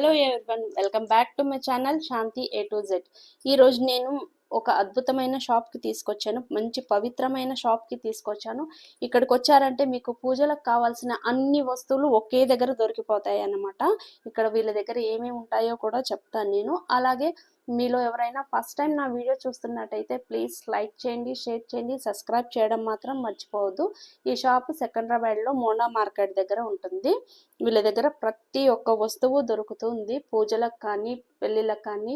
Hello everyone, welcome back to my channel Shanti A to Z. ఈరోజు నేను ఒక అద్భుతమైన షాప్కి తీసుకొచ్చాను. మంచి పవిత్రమైన షాప్కి తీసుకొచ్చాను. ఇక్కడికి వచ్చారంటే మీకు పూజలకు కావాల్సిన అన్ని వస్తువులు ఒకే దగ్గర దొరికిపోతాయి అన్నమాట. ఇక్కడ వీళ్ళ దగ్గర ఏమేమి ఉంటాయో కూడా చెప్తాను నేను. అలాగే మీలో ఎవరైనా ఫస్ట్ టైం నా వీడియో చూస్తున్నట్టయితే ప్లీజ్ లైక్ చేయండి, షేర్ చేయండి, సబ్స్క్రైబ్ చేయడం మాత్రం మర్చిపోవద్దు. ఈ షాప్ సికింద్రాబాద్లో మోండా మార్కెట్ దగ్గర ఉంటుంది. వీళ్ళ దగ్గర ప్రతి ఒక్క వస్తువు దొరుకుతుంది. పూజలకు కానీ, పెళ్ళిళ్ళకు కానీ,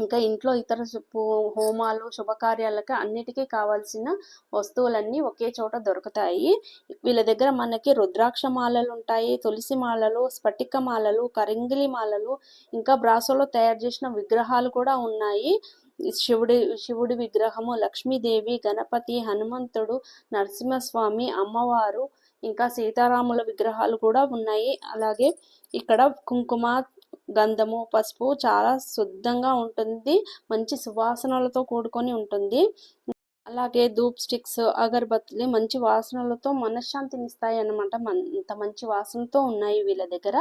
ఇంకా ఇంట్లో ఇతర హోమాలు, శుభకార్యాలకు అన్నిటికీ కావాల్సిన వస్తువులన్నీ ఒకే చోట దొరుకుతాయి. వీళ్ళ దగ్గర మనకి రుద్రాక్ష మాలలు ఉంటాయి, తులసి మాలలు, స్ఫటిక మాలలు, కరింగిలి మాలలు, ఇంకా బ్రాసోలో తయారు చేసిన విగ్రహాలు కూడా ఉన్నాయి. శివుడి విగ్రహము, లక్ష్మీదేవి, గణపతి, హనుమంతుడు, నరసింహస్వామి, అమ్మవారు, ఇంకా సీతారాముల విగ్రహాలు కూడా ఉన్నాయి. అలాగే ఇక్కడ కుంకుమ, గంధము, పసుపు చాలా శుద్ధంగా ఉంటుంది. మంచి సువాసనలతో కూడుకొని ఉంటుంది. అలాగే ధూప్ స్టిక్స్, అగరబత్తులు మంచి వాసనలతో మనశ్శాంతిని ఇస్తాయి అన్నమాట. అంత మంచి వాసనతో ఉన్నాయి వీళ్ళ దగ్గర.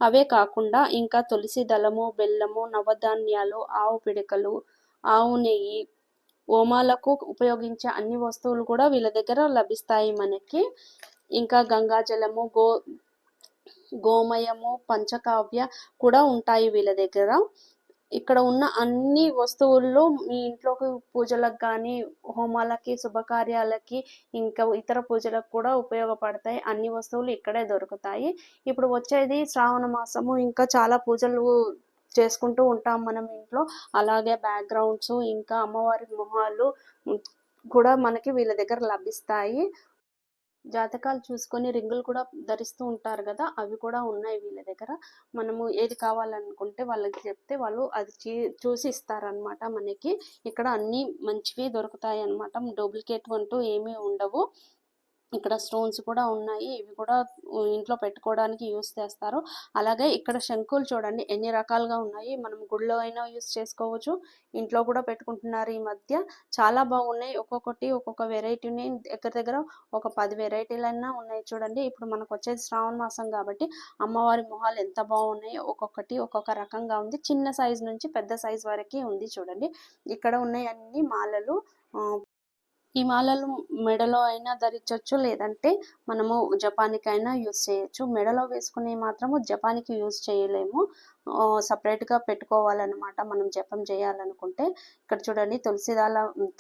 అవే కాకుండా ఇంకా తులసి దళము, బెల్లము, నవధాన్యాలు, ఆవు పిడకలు, ఆవు నెయ్యి, హోమాలకు ఉపయోగించే అన్ని వస్తువులు కూడా వీళ్ళ దగ్గర లభిస్తాయి మనకి. ఇంకా గంగాజలము, గోమయము, పంచకావ్య కూడా ఉంటాయి వీళ్ళ దగ్గర. ఇక్కడ ఉన్న అన్ని వస్తువుల్లో మీ ఇంట్లోకి పూజలకు కానీ, హోమాలకి, శుభకార్యాలకి, ఇంకా ఇతర పూజలకు కూడా ఉపయోగపడతాయి. అన్ని వస్తువులు ఇక్కడే దొరుకుతాయి. ఇప్పుడు వచ్చేది శ్రావణ మాసము, ఇంకా చాలా పూజలు చేసుకుంటూ ఉంటాం మనం ఇంట్లో. అలాగే బ్యాక్గ్రౌండ్స్, ఇంకా అమ్మవారి మొహాలు కూడా మనకి వీళ్ళ దగ్గర లభిస్తాయి. జాతకాలు చూసుకొని రింగులు కూడా ధరిస్తూ ఉంటారు కదా, అవి కూడా ఉన్నాయి వీళ్ళ దగ్గర. మనము ఏది కావాలనుకుంటే వాళ్ళకి చెప్తే వాళ్ళు అది చూసి ఇస్తారనమాట మనకి. ఇక్కడ అన్నీ మంచివి దొరుకుతాయి అన్నమాట. డూప్లికేట్ అంటూ ఏమీ ఉండవు. ఇక్కడ స్టోన్స్ కూడా ఉన్నాయి. ఇవి కూడా ఇంట్లో పెట్టుకోవడానికి యూస్ చేస్తారు. అలాగే ఇక్కడ శంకులు చూడండి ఎన్ని రకాలుగా ఉన్నాయి. మనం గుడిలో అయినా యూస్ చేసుకోవచ్చు, ఇంట్లో కూడా పెట్టుకుంటున్నారు ఈ మధ్య. చాలా బాగున్నాయి. ఒక్కొక్కటి ఒక్కొక్క వెరైటీని దగ్గర ఒక 10 వెరైటీలైనా ఉన్నాయి చూడండి. ఇప్పుడు మనకు వచ్చేది శ్రావణ మాసం కాబట్టి అమ్మవారి మొహాలు ఎంత బాగున్నాయి. ఒక్కొక్కటి ఒక్కొక్క రకంగా ఉంది. చిన్న సైజు నుంచి పెద్ద సైజు వరకు ఉంది చూడండి. ఇక్కడ ఉన్నాయి అన్ని మాలలు. ఈ మాలలు మెడలో అయినా ధరించవచ్చు, లేదంటే మనము జపానికైనా యూస్ చేయొచ్చు. మెడలో వేసుకునే మాత్రము జపానికి యూస్ చేయలేము, సపరేట్గా పెట్టుకోవాలన్నమాట మనం జపం చేయాలనుకుంటే. ఇక్కడ చూడండి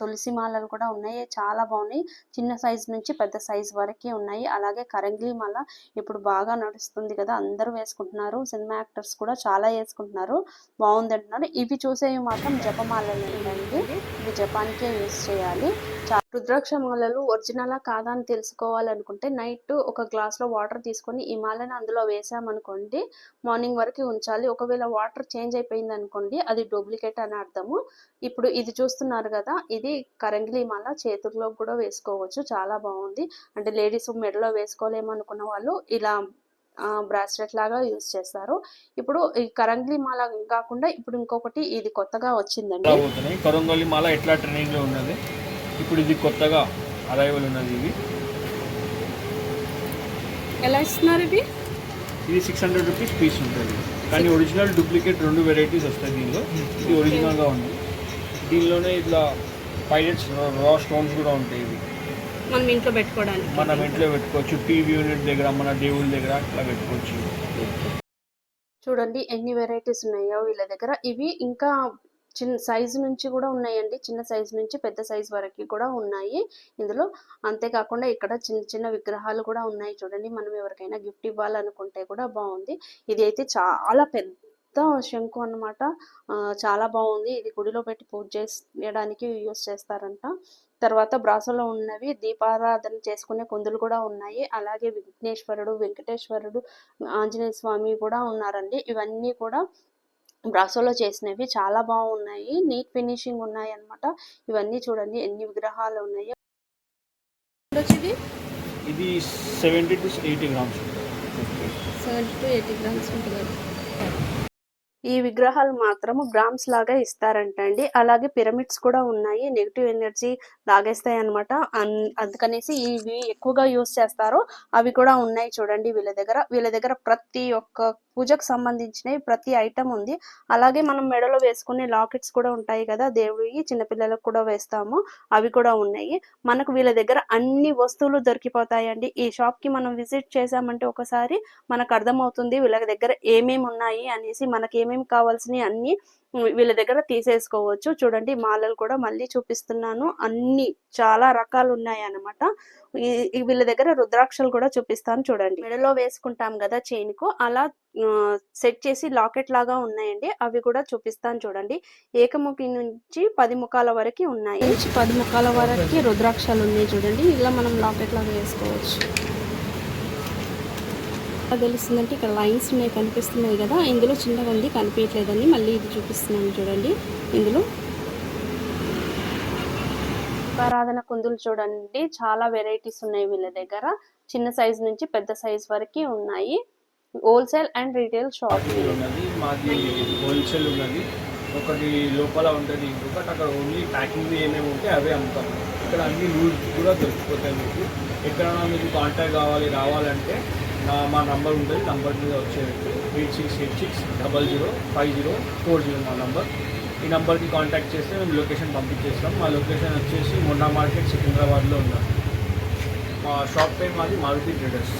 తులసి మాలలు కూడా ఉన్నాయి. చాలా బాగున్నాయి. చిన్న సైజు నుంచి పెద్ద సైజు వరకే ఉన్నాయి. అలాగే కరంగిలి మాల ఇప్పుడు బాగా నడుస్తుంది కదా, అందరూ వేసుకుంటున్నారు. సినిమా యాక్టర్స్ కూడా చాలా వేసుకుంటున్నారు, బాగుంది అంటున్నారు. ఇవి చూసేవి మాత్రం జపమాలలు ఏంటండి, ఇవి జపానికే యూస్ చేయాలి. రుద్రాక్ష మాలలు ఒరిజినలా కాదా అని తెలుసుకోవాలనుకుంటే నైట్ ఒక గ్లాస్లో వాటర్ తీసుకొని ఈ మాలని అందులో వేసామనుకోండి, మార్నింగ్ వరకు ఉంచాలి. ఒకవేళ వాటర్ చేంజ్ అయిపోయింది అనుకోండి, అది డూప్లికేట్ అని అర్థము. ఇప్పుడు ఇది చూస్తున్నారు కదా, ఇది కరంగిలి మాల. చేతుల్లో కూడా వేసుకోవచ్చు, చాలా బాగుంది. అంటే లేడీస్ మెడలో వేసుకోలేమనుకున్న వాళ్ళు ఇలా బ్రాస్లెట్ లాగా యూజ్ చేస్తారు. ఇప్పుడు ఈ కరంగిలి మాల కాకుండా ఇప్పుడు ఇంకొకటి ఇది కొత్తగా వచ్చిందండి. కరంగిలి మాల ఎట్లా ట్రెండింగ్ లో ఉన్నది, ఇప్పుడు ఇది కొత్తగా అరైవల్ ఉన్నది. ఎలా ఇస్తున్నారు ఇది 600 రూపీస్ పీస్ ఉంటుంది. కానీ ఒరిజినల్ డూప్లికేట్ 2 వెరైటీస్ వస్తాయి దీనిలో. ఇది ఒరిజినల్గా ఉంది. దీనిలోనే ఇట్లా పైలట్స్ రా స్టోన్స్ కూడా ఉంటాయి. ఇవి మనం ఇంట్లో పెట్టుకోవచ్చు. టీవీ యూనిట్ దగ్గర, మన దేవుళ్ళ దగ్గర ఇట్లా పెట్టుకోవచ్చు. చూడండి ఎన్ని వెరైటీస్ ఉన్నాయో వీళ్ళ దగ్గర. ఇవి ఇంకా చిన్న సైజు నుంచి కూడా ఉన్నాయండి. చిన్న సైజు నుంచి పెద్ద సైజు వరకు కూడా ఉన్నాయి ఇందులో. అంతేకాకుండా ఇక్కడ చిన్న చిన్న విగ్రహాలు కూడా ఉన్నాయి చూడండి. మనం ఎవరికైనా గిఫ్ట్ ఇవ్వాలనుకుంటే కూడా బాగుంది. ఇది అయితే చాలా పెద్ద శంకు అన్నమాట. చాలా బాగుంది. ఇది గుడిలో పెట్టి పూజ చేయడానికి యూస్ చేస్తారంట. తర్వాత బ్రాసోలో ఉన్నవి దీపారాధన చేసుకునే కుందులు కూడా ఉన్నాయి. అలాగే విఘ్నేశ్వరుడు, వెంకటేశ్వరుడు, ఆంజనేయ స్వామి కూడా ఉన్నారండి. ఇవన్నీ కూడా బ్రాసోలో చేసినవి చాలా బాగున్నాయి. నీట్ ఫినిషింగ్ ఉన్నాయి అన్నమాట. ఇవన్నీ చూడండి ఎన్ని విగ్రహాలు ఉన్నాయో. ఇది 70 to 80 గ్రామ్స్. 70 to 80 గ్రామ్స్ ఉంటుంది. ఈ విగ్రహాలు మాత్రము గ్రామ్స్ లాగా ఇస్తారంట అండి. అలాగే పిరమిడ్స్ కూడా ఉన్నాయి, నెగిటివ్ ఎనర్జీ లాగేస్తాయి అనమాట. అందుకనేసి ఇవి ఎక్కువగా యూస్ చేస్తారు. అవి కూడా ఉన్నాయి చూడండి వీళ్ళ దగ్గర. ప్రతి ఒక్క పూజకు సంబంధించినవి ప్రతి ఐటమ్ ఉంది. అలాగే మనం మెడలో వేసుకునే లాకెట్స్ కూడా ఉంటాయి కదా దేవుడివి, చిన్నపిల్లలకు కూడా వేస్తాము, అవి కూడా ఉన్నాయి. మనకు వీళ్ళ దగ్గర అన్ని వస్తువులు దొరికిపోతాయండి. ఈ షాప్కి మనం విజిట్ చేసామంటే ఒకసారి మనకు అర్థమవుతుంది వీళ్ళ దగ్గర ఏమేమి ఉన్నాయి అనేసి. మనకి ఏమేమి కావాల్సినవి అన్ని వీళ్ళ దగ్గర తీసేసుకోవచ్చు. చూడండి మాలలు కూడా మళ్ళీ చూపిస్తున్నాను, అన్ని చాలా రకాలు ఉన్నాయి అన్నమాట. వీళ్ళ దగ్గర రుద్రాక్షలు కూడా చూపిస్తాను చూడండి. మెడలో వేసుకుంటాం కదా చైన్ కు, అలా సెట్ చేసి లాకెట్ లాగా ఉన్నాయండి, అవి కూడా చూపిస్తాను చూడండి. ఏకముఖి నుంచి 10 ముఖాల వరకు ఉన్నాయి. 10 ముఖాల వరకు రుద్రాక్షలు ఉన్నాయి చూడండి. ఇలా మనం లాకెట్ లాగా వేసుకోవచ్చు. తెలుస్తుందంటే ఇక్కడ లైన్స్ ఉన్నాయి కనిపిస్తున్నాయి కదా, ఇందులో చిన్నగా ఉంది కనిపించలేదని మళ్ళీ ఇది చూపిస్తున్నాను చూడండి. ఇందులో ఆరాధన కుందులు చూడండి, చాలా వెరైటీస్ ఉన్నాయి వీళ్ళ దగ్గర. చిన్న సైజ్ నుంచి పెద్ద సైజ్ వరకు ఉన్నాయి. హోల్సేల్ అండ్ రీటైల్ షాప్ ఉన్నది మాది. హోల్సేల్ ఉన్నది ఒకటి, లోపల ఉంటుంది ఇంకొకటి. అక్కడ ఓన్లీ ప్యాకింగ్ ఏమేమి ఉంటే అవే అమ్ముతాం. ఇక్కడ అన్ని లూజ్ కూడా దొరికిపోతాయి మీకు. ఎక్కడైనా మీకు కాంటాక్ట్ రావాలంటే మా నంబర్ ఉంటుంది, నంబర్ మీద వచ్చేది 8686005040 మా నంబర్. ఈ నెంబర్కి కాంటాక్ట్ చేస్తే మేము లొకేషన్ పంపించేస్తాం. మా లొకేషన్ వచ్చేసి మొండా మార్కెట్ సికింద్రాబాద్లో ఉన్నాం. మా షాప్ పేరు మాది మారుతి ట్రేడర్స్.